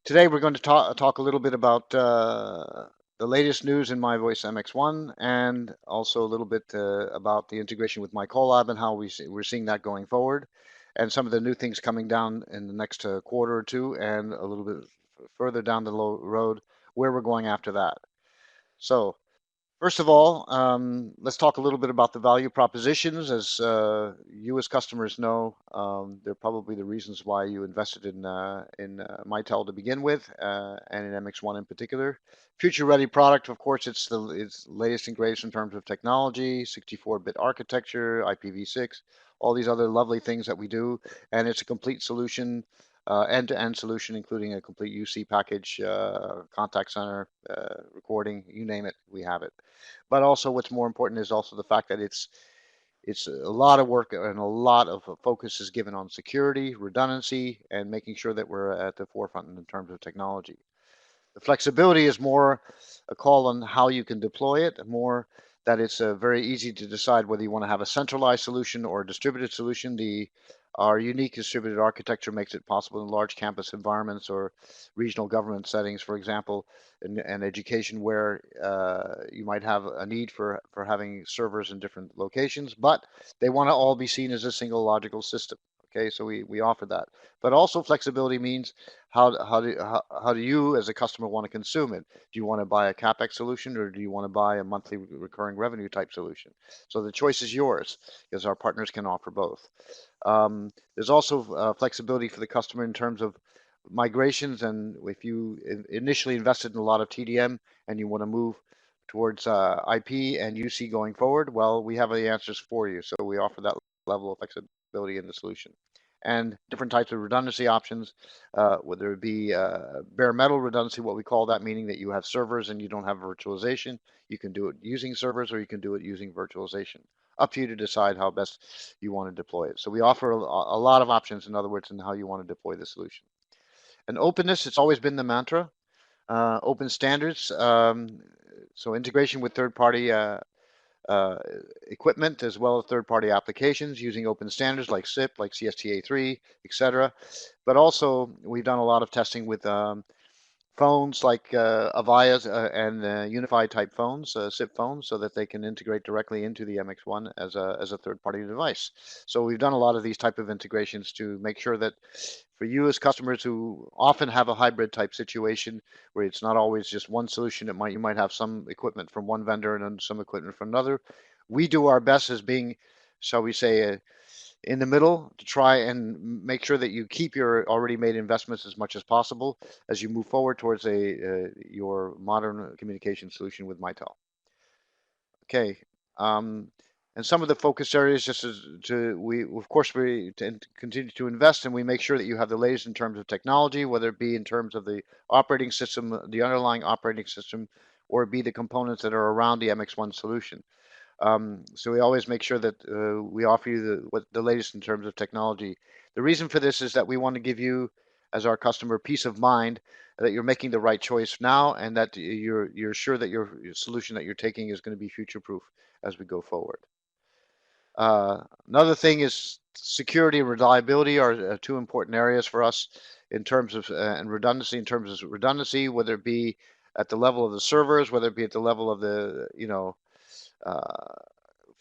Today we're going to talk a little bit about the latest news in My Voice MX1 and also a little bit about the integration with MiCollab and how we're seeing that going forward and some of the new things coming down in the next quarter or two and a little bit further down the road where we're going after that. So first of all, let's talk a little bit about the value propositions. As you as customers know, they're probably the reasons why you invested in Mitel to begin with, and in MX1 in particular. Future-ready product, of course, it's latest and greatest in terms of technology, 64-bit architecture, IPv6, all these other lovely things that we do, and it's a complete solution, end-to-end solution, including a complete UC package, contact center, recording, you name it, we have it. But also, what's more important is also the fact that it's a lot of work and a lot of focus is given on security, redundancy, and making sure that we're at the forefront in terms of technology. The flexibility is more a call on how you can deploy it, more that it's very easy to decide whether you want to have a centralized solution or a distributed solution. Our unique distributed architecture makes it possible in large campus environments or regional government settings, for example, and education where you might have a need for having servers in different locations, but they want to all be seen as a single logical system. Okay, so we offer that. But also flexibility means how do you as a customer want to consume it? Do you want to buy a CapEx solution or do you want to buy a monthly recurring revenue type solution? So the choice is yours because our partners can offer both. There's also flexibility for the customer in terms of migrations, and if you initially invested in a lot of TDM and you want to move towards IP and UC going forward, well, we have the answers for you. So we offer that level of flexibility in the solution. And different types of redundancy options, whether it be bare metal redundancy, what we call that, meaning that you have servers and you don't have virtualization. You can do it using servers or you can do it using virtualization. Up to you to decide how best you want to deploy it. So we offer a lot of options, in other words, in how you want to deploy the solution. And openness, it's always been the mantra. Open standards, so integration with third-party uh, equipment as well as third-party applications using open standards like SIP, like CSTA3, etc. But also, we've done a lot of testing with phones like Avaya's and Unified type phones, SIP phones, so that they can integrate directly into the MX1 as a third-party device. So we've done a lot of these type of integrations to make sure that for you as customers who often have a hybrid type situation where it's not always just one solution, you might have some equipment from one vendor and then some equipment from another. We do our best as being, shall we say, in the middle to try and make sure that you keep your already made investments as much as possible as you move forward towards your modern communication solution with Mitel. Okay. Um, and some of the focus areas, just as we of course we continue to invest, and we make sure that you have the latest in terms of technology, whether it be in terms of the operating system, the underlying operating system, or it be the components that are around the MX1 solution. So we always make sure that we offer you the latest in terms of technology. The reason for this is that we want to give you, as our customer, peace of mind that you're making the right choice now, and that you're sure that your solution that you're taking is going to be future-proof as we go forward. Another thing is security and reliability are two important areas for us in terms of and redundancy. In terms of redundancy, whether it be at the level of the servers, whether it be at the level of the uh,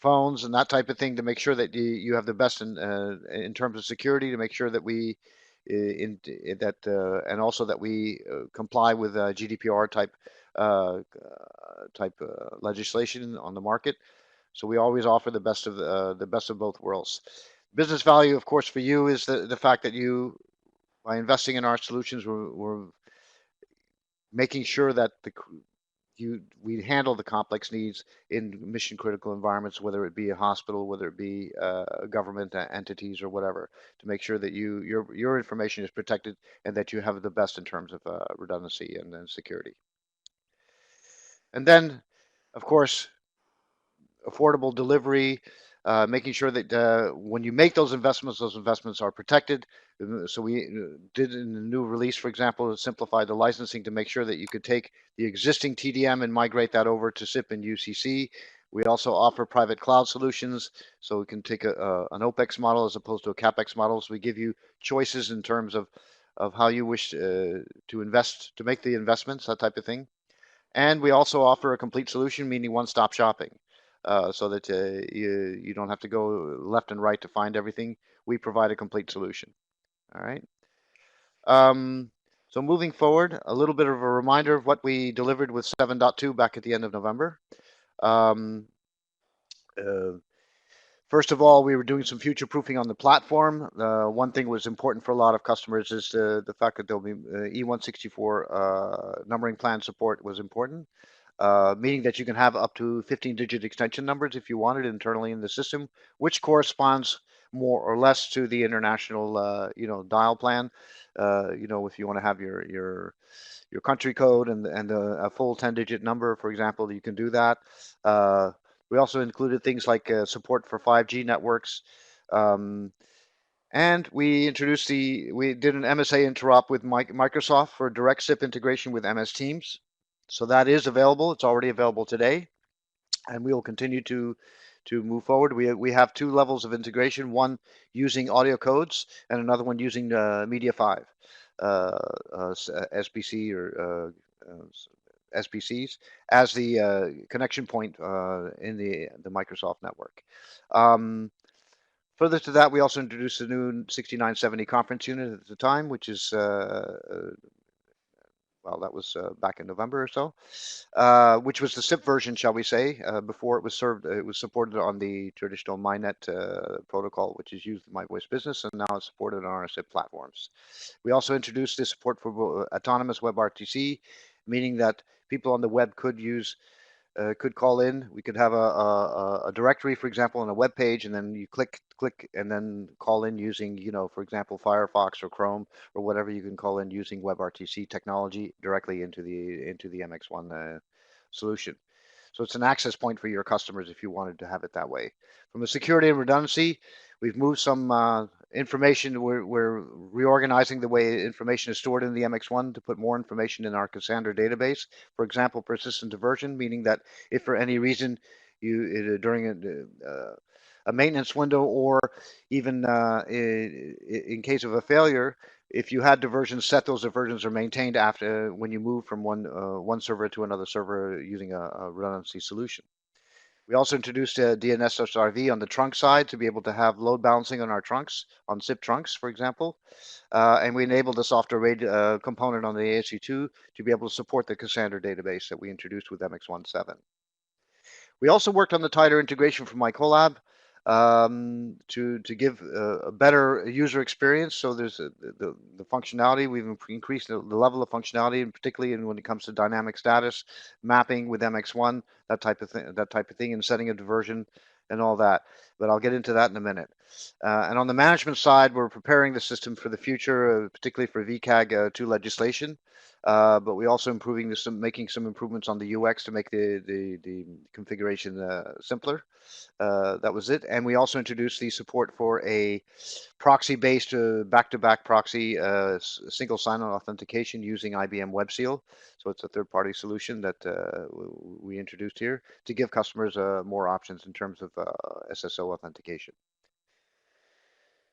phones and that type of thing, to make sure that you have the best in terms of security, to make sure that we and also that we comply with GDPR type legislation on the market. So we always offer the best of both worlds. Business value, of course, for you is the fact that you, by investing in our solutions, we're making sure that we handle the complex needs in mission critical environments, whether it be a hospital, whether it be government entities or whatever, to make sure that your information is protected and that you have the best in terms of redundancy and security. And then, of course, affordable delivery, making sure that when you make those investments are protected. So we did in the new release, for example, simplify the licensing to make sure that you could take the existing TDM and migrate that over to SIP and UCC. We also offer private cloud solutions, so we can take an OPEX model as opposed to a CapEx model. So we give you choices in terms of of how you wish to invest, to make the investments, that type of thing. And we also offer a complete solution, meaning one-stop shopping, so that you don't have to go left and right to find everything. We provide a complete solution. All right. Um, so moving forward, a little bit of a reminder of what we delivered with 7.2 back at the end of November. Um, uh, First of all, we were doing some future proofing on the platform. One thing was important for a lot of customers is the fact that there'll be E164 numbering plan support was important, meaning that you can have up to 15-digit extension numbers if you wanted internally in the system, which corresponds more or less to the international, dial plan. If you want to have your country code and a full 10-digit number, for example, you can do that. We also included things like support for 5G networks. And we did an MSA interop with Microsoft for direct SIP integration with MS Teams. So that is available. It's already available today, and we will continue to move forward. We have two levels of integration: one using audio codes, and another one using Media 5, SBC or SBCs as the connection point in the Microsoft network. Further to that, we also introduced a new 6970 conference unit at the time, which is well, that was back in November or so, which was the SIP version, shall we say. Before it was supported on the traditional MiNet protocol, which is used in My Voice Business, and now it's supported on our SIP platforms. We also introduced the support for autonomous WebRTC, meaning that people on the web could call in. We could have a directory, for example, on a web page, and then you click, and then call in using, for example, Firefox or Chrome or whatever. You can call in using WebRTC technology directly into the MX1 solution. So it's an access point for your customers if you wanted to have it that way. From a security and redundancy, we've moved some information. We're reorganizing the way information is stored in the MX1 to put more information in our Cassandra database. For example, persistent diversion, meaning that if for any reason during a maintenance window or even in case of a failure, if you had diversions set, those diversions are maintained after when you move from one server to another server using a redundancy solution. We also introduced a DNS/RV on the trunk side to be able to have load balancing on our trunks, on SIP trunks, for example. And we enabled the software RAID component on the ASU2 to be able to support the Cassandra database that we introduced with MX17. We also worked on the tighter integration from MiCollab to give a better user experience. So there's the functionality. We've increased the level of functionality, and particularly when it comes to dynamic status mapping with MX1, that type of thing, and setting a diversion and all that. But I'll get into that in a minute. And on the management side, we're preparing the system for the future, particularly for VCAG 2 legislation. But we also making some improvements on the UX to make the configuration simpler. That was it. And we also introduced the support for a proxy-based back-to-back proxy single sign-on authentication using IBM Web Seal. So it's a third-party solution that we introduced here to give customers more options in terms of SSO authentication.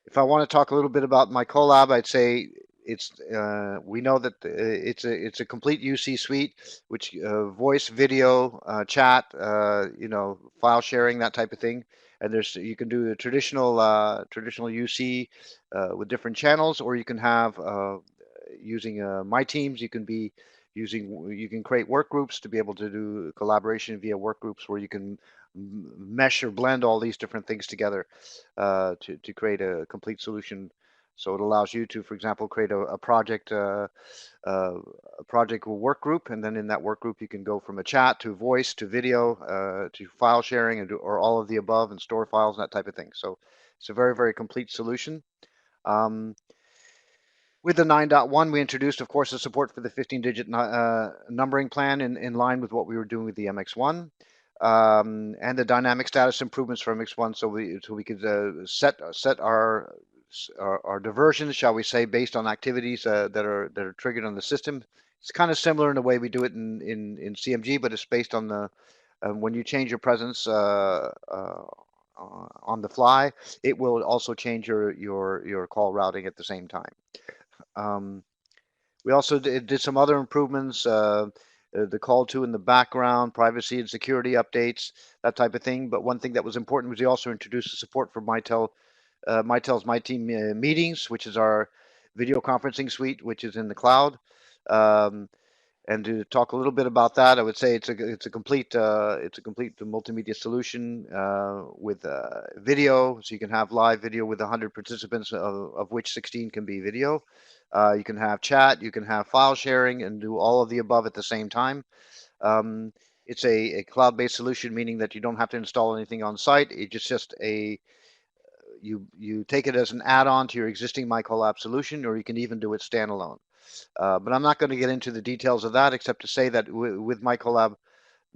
If I want to talk a little bit about MiCollab, I'd say we know that it's a complete UC suite, which voice, video, chat, file sharing, that type of thing. And you can do the traditional UC with different channels, or you can have using My Teams. You can create work groups to be able to do collaboration via work groups where you can mesh or blend all these different things together to create a complete solution. So it allows you to, for example, create a project work group, and then in that work group you can go from a chat to voice to video to file sharing or all of the above, and store files and that type of thing. So it's a very, very complete solution. With the 9.1, we introduced, of course, the support for the 15-digit numbering plan in line with what we were doing with the MX1. And the dynamic status improvements for MX1, so we could set our diversions, shall we say, based on activities that are triggered on the system. It's kind of similar in the way we do it in CMG, but it's based on the when you change your presence on the fly, it will also change your call routing at the same time. We also did some other improvements, the call to in the background, privacy and security updates, that type of thing. But one thing that was important was we also introduced the support for Mitel's My Team meetings, which is our video conferencing suite, which is in the cloud. Um, and to talk a little bit about that, I would say it's a complete multimedia solution with video, so you can have live video with 100 participants, of which 16 can be video. You can have chat, you can have file sharing, and do all of the above at the same time. It's a cloud-based solution, meaning that you don't have to install anything on site. It's just a you take it as an add-on to your existing MiCollab solution, or you can even do it standalone. But I'm not going to get into the details of that, except to say that with MiCollab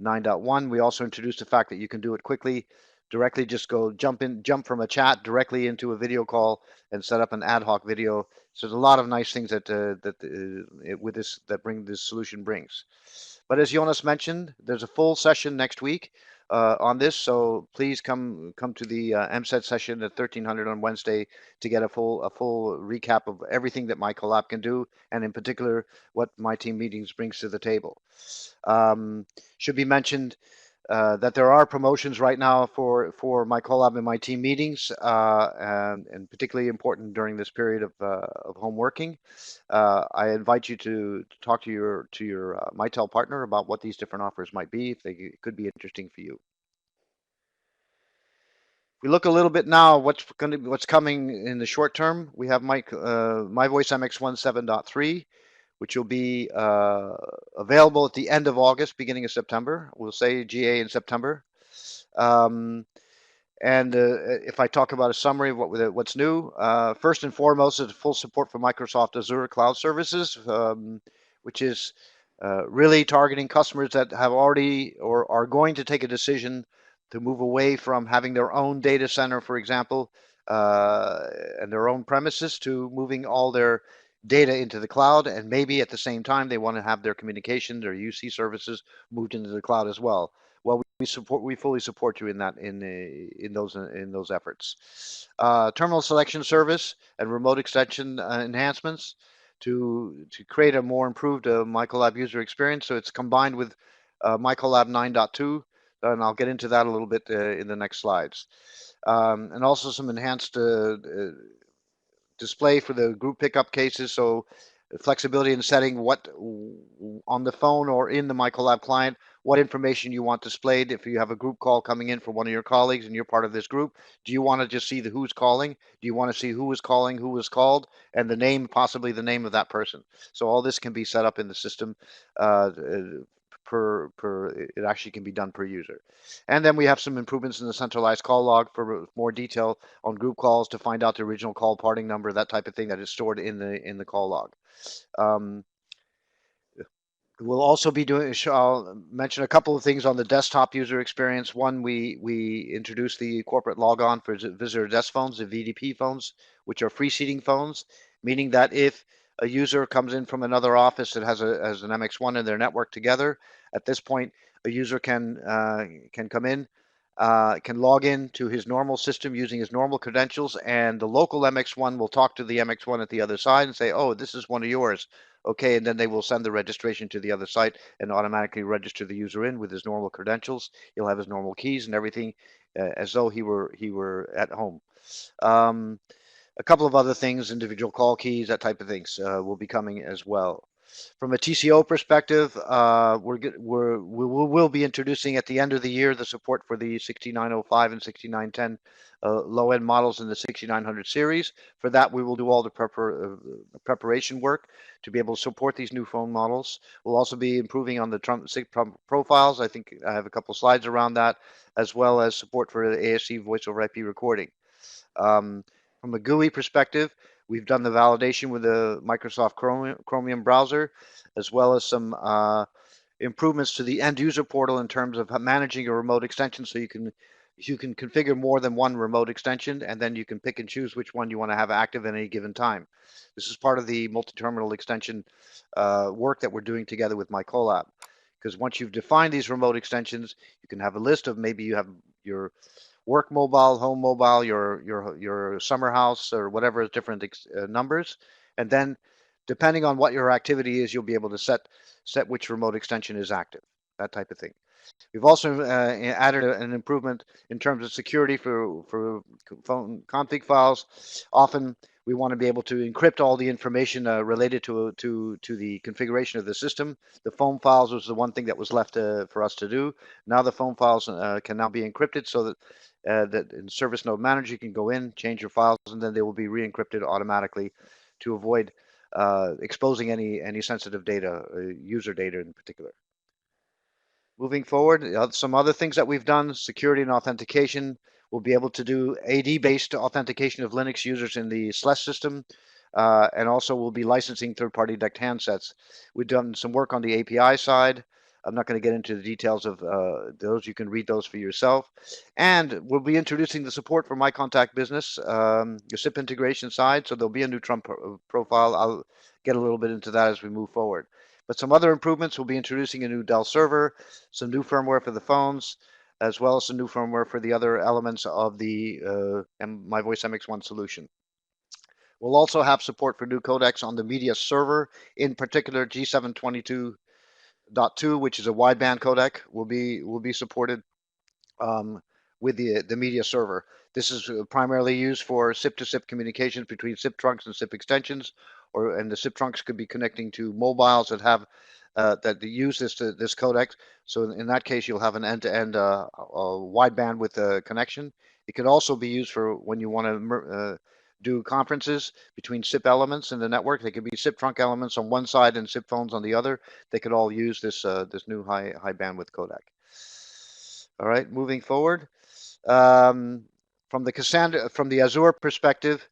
9.1, we also introduced the fact that you can do it quickly, directly just jump from a chat directly into a video call and set up an ad hoc video. So there's a lot of nice things that this solution brings. But as Jonas mentioned, there's a full session next week on this, so please come to the MCED session at 1300 on Wednesday to get a full recap of everything that MiCollab can do, and in particular what My Team Meetings brings to the table. Should be mentioned that there are promotions right now for MiCollab and My Team Meetings, and particularly important during this period of home working. I invite you to talk to your Mitel partner about what these different offers might be, if they could be interesting for you. If we look a little bit now, what's coming in the short term, we have My Voice MX1 7.3, which will be available at the end of August, beginning of September. We'll say GA in September. And if I talk about a summary of what's new, first and foremost is full support for Microsoft Azure Cloud Services, which is really targeting customers that have already or are going to take a decision to move away from having their own data center, for example, and their own premises, to moving all their data into the cloud, and maybe at the same time they want to have their communication, their UC services moved into the cloud as well. Well, we fully support you in that in those efforts. Terminal selection service and remote extension enhancements to create a more improved MiCollab user experience. So it's combined with MiCollab 9.2, and I'll get into that a little bit in the next slides. And also some enhanced display for the group pickup cases, so flexibility in setting what on the phone or in the MiCollab client, what information you want displayed. If you have a group call coming in from one of your colleagues and you're part of this group, do you want to just see who's calling? Do you want to see who was calling, who was called, and the name, possibly the name of that person? So all this can be set up in the system. It actually can be done per user. And then we have some improvements in the centralized call log for more detail on group calls, to find out the original call parting number, that type of thing, that is stored in the call log. We'll also be doing, I'll mention a couple of things on the desktop user experience. One, we introduced the corporate logon for visitor desk phones, the VDP phones, which are free seating phones, meaning that if a user comes in from another office that has an MX1 in their network together, at this point, a user can come in, can log in to his normal system using his normal credentials, and the local MX1 will talk to the MX1 at the other side and say, oh, this is one of yours. Okay, and then they will send the registration to the other site and automatically register the user in with his normal credentials. He'll have his normal keys and everything, as though he were at home. A couple of other things, individual call keys, that type of things, will be coming as well. From a TCO perspective, we'll be introducing at the end of the year the support for the 6905 and 6910 low-end models in the 6900 series. For that, we will do all the preparation work to be able to support these new phone models. We'll also be improving on the SIG profiles. I think I have a couple slides around that, as well as support for the ASC voice over IP recording. From a GUI perspective, we've done the validation with the Microsoft Chromium browser, as well as some improvements to the end user portal in terms of managing a remote extension, so you can configure more than one remote extension, and then you can pick and choose which one you want to have active at any given time. This is part of the multi-terminal extension work that we're doing together with MiCollab. Because once you've defined these remote extensions, you can have a list of, maybe you have your work mobile, home mobile, your summer house, or whatever, different numbers, and then depending on what your activity is, you'll be able to set which remote extension is active, that type of thing. We've also added an improvement in terms of security for phone config files. Often we want to be able to encrypt all the information related to the configuration of the system. The phone files was the one thing that was left for us to do. Now the phone files can now be encrypted so that that in Service Node Manager you can go in, change your files, and then they will be re-encrypted automatically to avoid exposing any sensitive data, user data in particular. Moving forward, some other things that we've done, security and authentication. We'll be able to do AD-based authentication of Linux users in the SLES system, and also we'll be licensing third-party DECT handsets. We've done some work on the API side. I'm not going to get into the details of those. You can read those for yourself. And we'll be introducing the support for MyContact Business, the SIP integration side. So there'll be a new Trump profile. I'll get a little bit into that as we move forward. But some other improvements, we'll be introducing a new Dell server, some new firmware for the phones, as well as some new firmware for the other elements of the My Voice MX1 solution. We'll also have support for new codecs on the media server, in particular G722.2, which is a wideband codec, will be supported with the media server. This is primarily used for SIP-to-SIP communications between SIP trunks and SIP extensions, and the SIP trunks could be connecting to mobiles that have that use this codec. So in that case, you'll have an end-to-end wide bandwidth connection. It could also be used for when you want to do conferences between SIP elements in the network. They could be SIP trunk elements on one side and SIP phones on the other. They could all use this new high bandwidth codec. All right, moving forward. From the Azure perspective,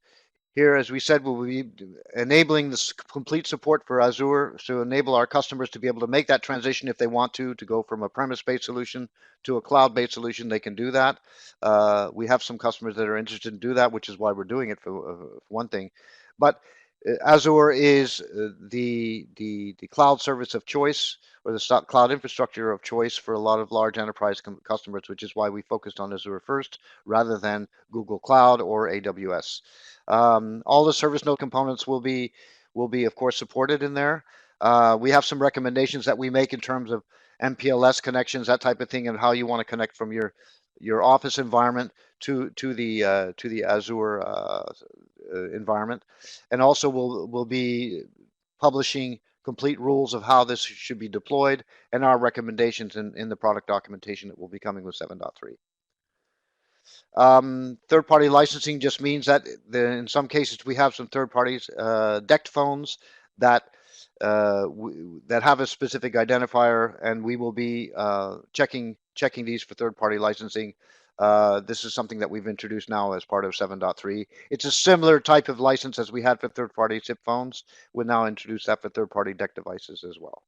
here, as we said, we'll be enabling this complete support for Azure to enable our customers to be able to make that transition if they want to go from a premise-based solution to a cloud-based solution. They can do that. We have some customers that are interested in do that, which is why we're doing it for one thing. But Azure is the cloud service of choice, or the cloud infrastructure of choice for a lot of large enterprise customers, which is why we focused on Azure first rather than Google Cloud or AWS. All the service node components will be of course supported in there. We have some recommendations that we make in terms of MPLS connections, that type of thing, and how you want to connect from your office environment to the Azure environment. And also we'll be publishing complete rules of how this should be deployed and our recommendations in the product documentation that will be coming with 7.3. Third-party licensing just means that in some cases we have some third parties, DECT phones that have a specific identifier, and we will be checking these for third-party licensing. This is something that we've introduced now as part of 7.3. It's a similar type of license as we had for third-party SIP phones. We'll now introduce that for third-party DECT devices as well.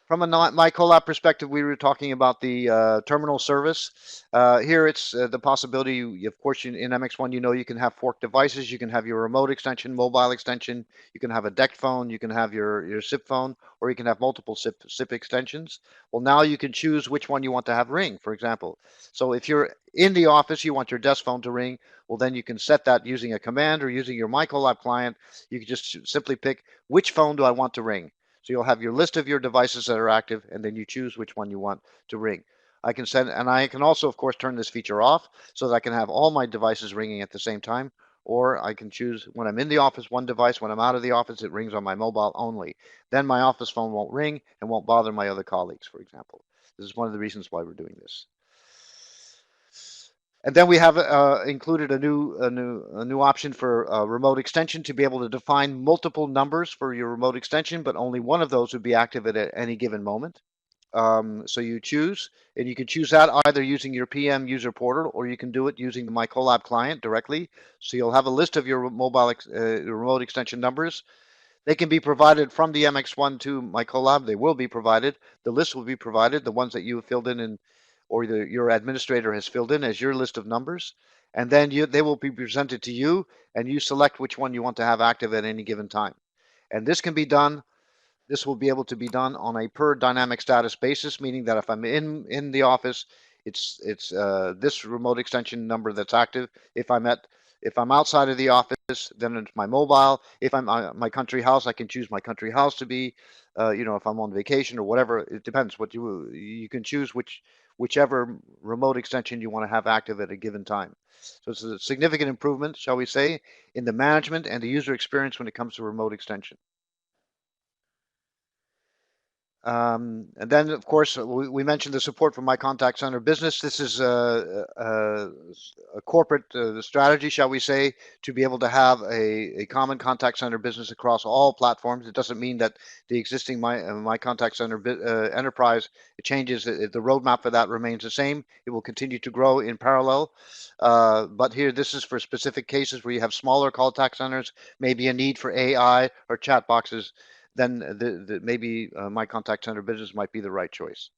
From a MiCollab perspective, we were talking about the terminal service. Here it's the possibility, of course, in MX1, you can have forked devices. You can have your remote extension, mobile extension. You can have a DECT phone. You can have your SIP phone, or you can have multiple SIP extensions. Well, now you can choose which one you want to have ring, for example. So if you're in the office, you want your desk phone to ring, well, then you can set that using a command or using your MiCollab client. You can just simply pick which phone do I want to ring. So you'll have your list of your devices that are active, and then you choose which one you want to ring. I can also, of course, turn this feature off so that I can have all my devices ringing at the same time, or I can choose when I'm in the office, one device. When I'm out of the office, it rings on my mobile only. Then my office phone won't ring and won't bother my other colleagues, for example. This is one of the reasons why we're doing this. And then we have included a new option for remote extension to be able to define multiple numbers for your remote extension, but only one of those would be active at any given moment. So you choose, and you can choose that either using your PM user portal, or you can do it using the MiCollab client directly. So you'll have a list of your mobile remote extension numbers. They can be provided from the MX1 to MiCollab. They will be provided. The list will be provided, the ones that you have filled in or your administrator has filled in as your list of numbers, and then they will be presented to you, and you select which one you want to have active at any given time. And this can be done. This will be able to be done on a per dynamic status basis, meaning that if I'm in the office, it's this remote extension number that's active. If I'm outside of the office, then it's my mobile. If I'm my country house, I can choose my country house to be, if I'm on vacation or whatever. It depends what you can choose whichever remote extension you want to have active at a given time. So it's a significant improvement, shall we say, in the management and the user experience when it comes to remote extension. And then, of course, we mentioned the support for my contact center business. This is a corporate strategy, shall we say, to be able to have a common contact center business across all platforms. It doesn't mean that the existing my contact center enterprise changes. The roadmap for that remains the same. It will continue to grow in parallel. But here, this is for specific cases where you have smaller contact centers, maybe a need for AI or chat boxes, then maybe my contact center business might be the right choice.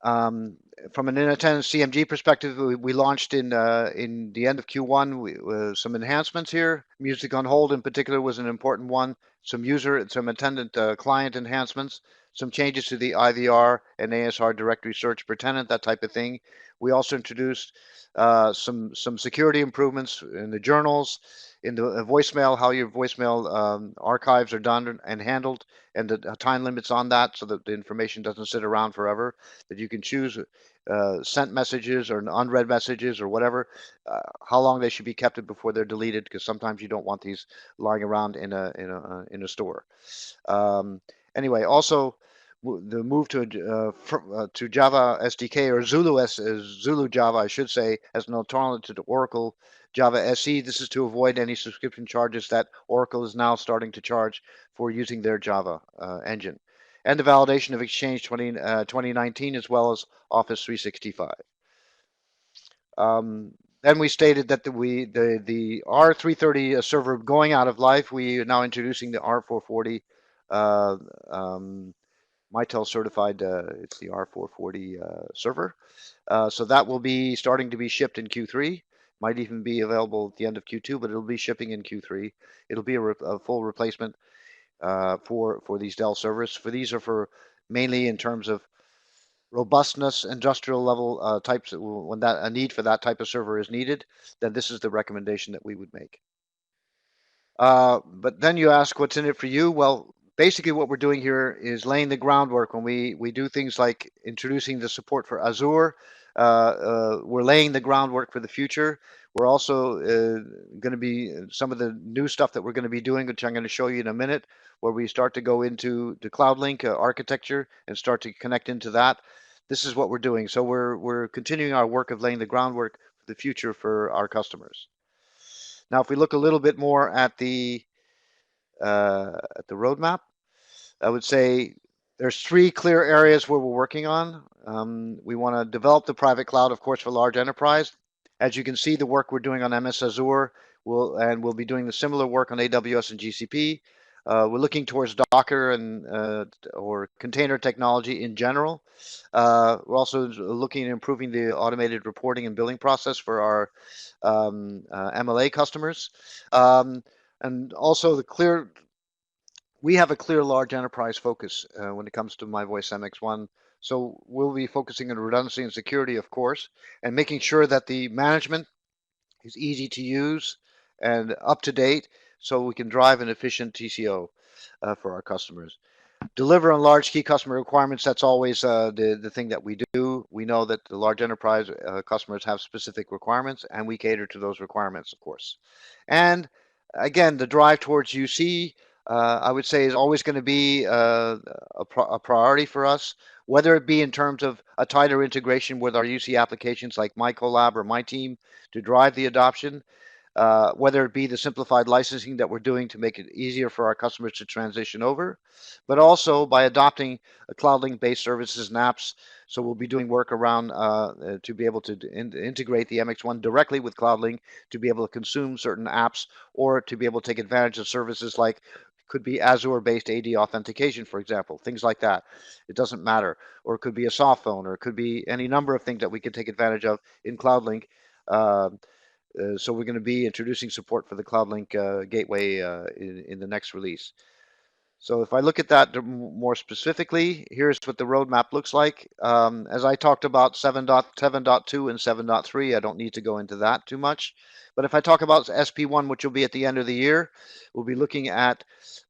From an in-attendance CMG perspective, we launched in the end of Q1 some enhancements here. Music on hold in particular was an important one. Some attendant client enhancements, some changes to the IVR and ASR directory search per tenant, that type of thing. We also introduced some security improvements in the journals, in the voicemail, how your voicemail archives are done and handled, and the time limits on that, so that the information doesn't sit around forever. That you can choose sent messages or unread messages or whatever, how long they should be kept before they're deleted, because sometimes you don't want these lying around in a store. Anyway, also the move to Java SDK, or Zulu Java, I should say, as an alternative to Oracle Java SE. This is to avoid any subscription charges that Oracle is now starting to charge for using their Java engine, and the validation of Exchange 2019 as well as Office 365. Then we stated that the R330 server going out of life. We are now introducing the R440 Mitel certified. It's the R440 server. So that will be starting to be shipped in Q3. Might even be available at the end of Q2, but it'll be shipping in Q3. It'll be a full replacement for these Dell servers. These are for mainly in terms of robustness, industrial level types. When a need for that type of server is needed, then this is the recommendation that we would make. But then you ask, what's in it for you? Well, basically what we're doing here is laying the groundwork. When we do things like introducing the support for Azure, we're laying the groundwork for the future. We're also going to be some of the new stuff that we're going to be doing, which I'm going to show you in a minute, where we start to go into the CloudLink architecture and start to connect into that. This is what we're doing. So we're continuing our work of laying the groundwork for the future for our customers. Now, if we look a little bit more at the roadmap, I would say there's 3 clear areas where we're working on. We want to develop the private cloud, of course, for large enterprise. As you can see, the work we're doing on MS Azure, we'll be doing the similar work on AWS and GCP. We're looking towards Docker and or container technology in general. We're also looking at improving the automated reporting and billing process for our MLA customers. And also we have a clear large enterprise focus when it comes to My Voice MX1. So we'll be focusing on redundancy and security, of course, and making sure that the management is easy to use and up to date, so we can drive an efficient TCO for our customers. Deliver on large key customer requirements. That's always the thing that we do. We know that the large enterprise customers have specific requirements, and we cater to those requirements, of course. And again, the drive towards UC, I would say, is always going to be a priority for us, whether it be in terms of a tighter integration with our UC applications like MiCollab or MyTeam to drive the adoption, whether it be the simplified licensing that we're doing to make it easier for our customers to transition over, but also by adopting CloudLink-based services and apps. So we'll be doing work around to be able to integrate the MX1 directly with CloudLink to be able to consume certain apps, or to be able to take advantage of services like could be Azure-based AD authentication, for example, things like that. It doesn't matter. Or it could be a soft phone, or it could be any number of things that we can take advantage of in CloudLink. So we're going to be introducing support for the CloudLink gateway in the next release. So if I look at that more specifically, here's what the roadmap looks like. As I talked about 7.7.2 and 7.3, I don't need to go into that too much. But if I talk about SP1, which will be at the end of the year, we'll be looking at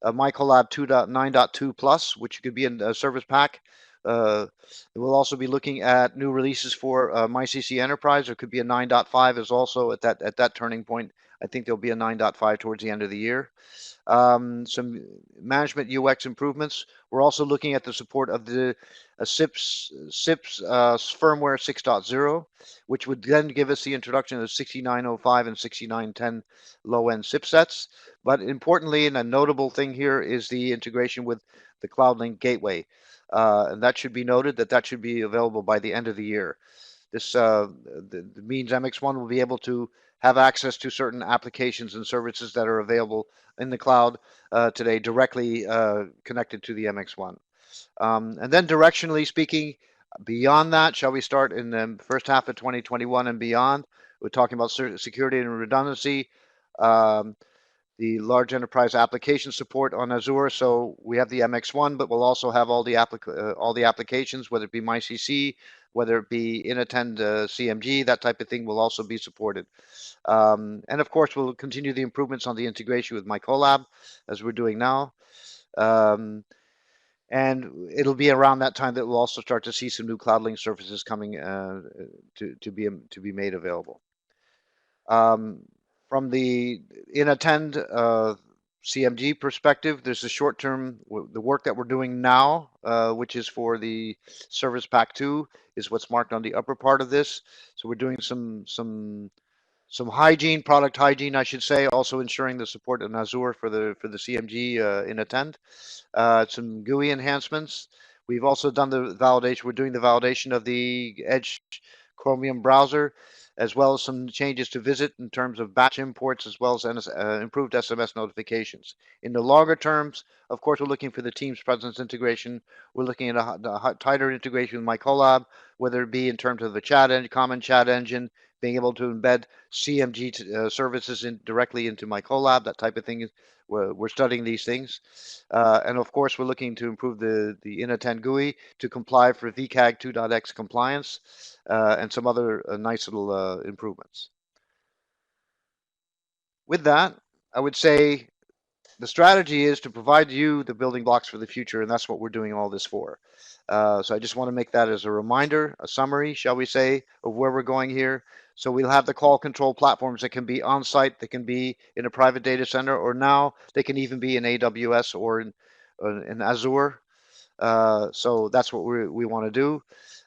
MiCollab 2.9.2 Plus, which could be in a service pack. We'll also be looking at new releases for MyCC Enterprise. There could be a 9.5 is also at that turning point. I think there'll be a 9.5 towards the end of the year. Some management UX improvements. We're also looking at the support of the SIPS firmware 6.0, which would then give us the introduction of 6905 and 6910 low-end SIP sets. But importantly, and a notable thing here is the integration with the CloudLink gateway. And that should be noted that should be available by the end of the year. This means MX1 will be able to have access to certain applications and services that are available in the cloud today directly connected to the MX1. And then directionally speaking, beyond that, shall we start in the first half of 2021 and beyond? We're talking about security and redundancy, the large enterprise application support on Azure. So we have the MX1, but we'll also have all the applications, whether it be MyCC, whether it be Inattend CMG, that type of thing will also be supported. And of course, we'll continue the improvements on the integration with MiCollab, as we're doing now. And it'll be around that time that we'll also start to see some new CloudLink services coming to be made available. From the Inattend CMG perspective, there's a short-term, the work that we're doing now, which is for the Service Pack 2, is what's marked on the upper part of this. So we're doing some hygiene, product hygiene, I should say, also ensuring the support in Azure for the CMG Inattend. Some GUI enhancements. We've also done the validation. We're doing the validation of the Edge Chromium browser, as well as some changes to Visit in terms of batch imports, as well as improved SMS notifications. In the longer terms, of course, we're looking for the Teams presence integration. We're looking at a tighter integration with MiCollab, whether it be in terms of the common chat engine, being able to embed CMG services directly into MiCollab, that type of thing. We're studying these things. And of course, we're looking to improve the Inattend GUI to comply for VCAG 2.x compliance and some other nice little improvements. With that, I would say the strategy is to provide you the building blocks for the future, and that's what we're doing all this for. So I just want to make that as a reminder, a summary, shall we say, of where we're going here. So we'll have the call control platforms that can be on site, that can be in a private data center, or now they can even be in AWS or in Azure. So that's what we want to do.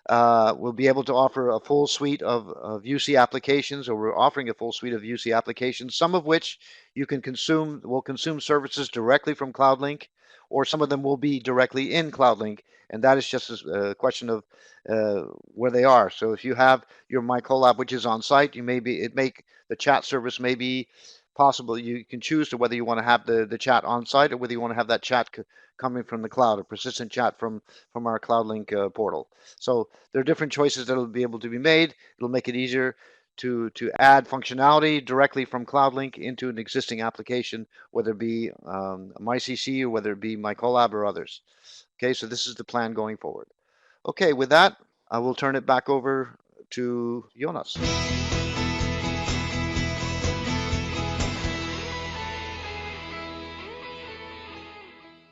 We'll be able to offer a full suite of UC applications, or we're offering a full suite of UC applications, some of which you can will consume services directly from CloudLink, or some of them will be directly in CloudLink, and that is just a question of where they are. So if you have your MiCollab, which is on site, the chat service may be possible. You can choose to whether you want to have the chat on site or whether you want to have that chat coming from the cloud, a persistent chat from our CloudLink portal. So there are different choices that will be able to be made. It'll make it easier to add functionality directly from CloudLink into an existing application, whether it be MyCC or whether it be MiCollab or others. Okay, so this is the plan going forward. Okay, with that, I will turn it back over to Jonas.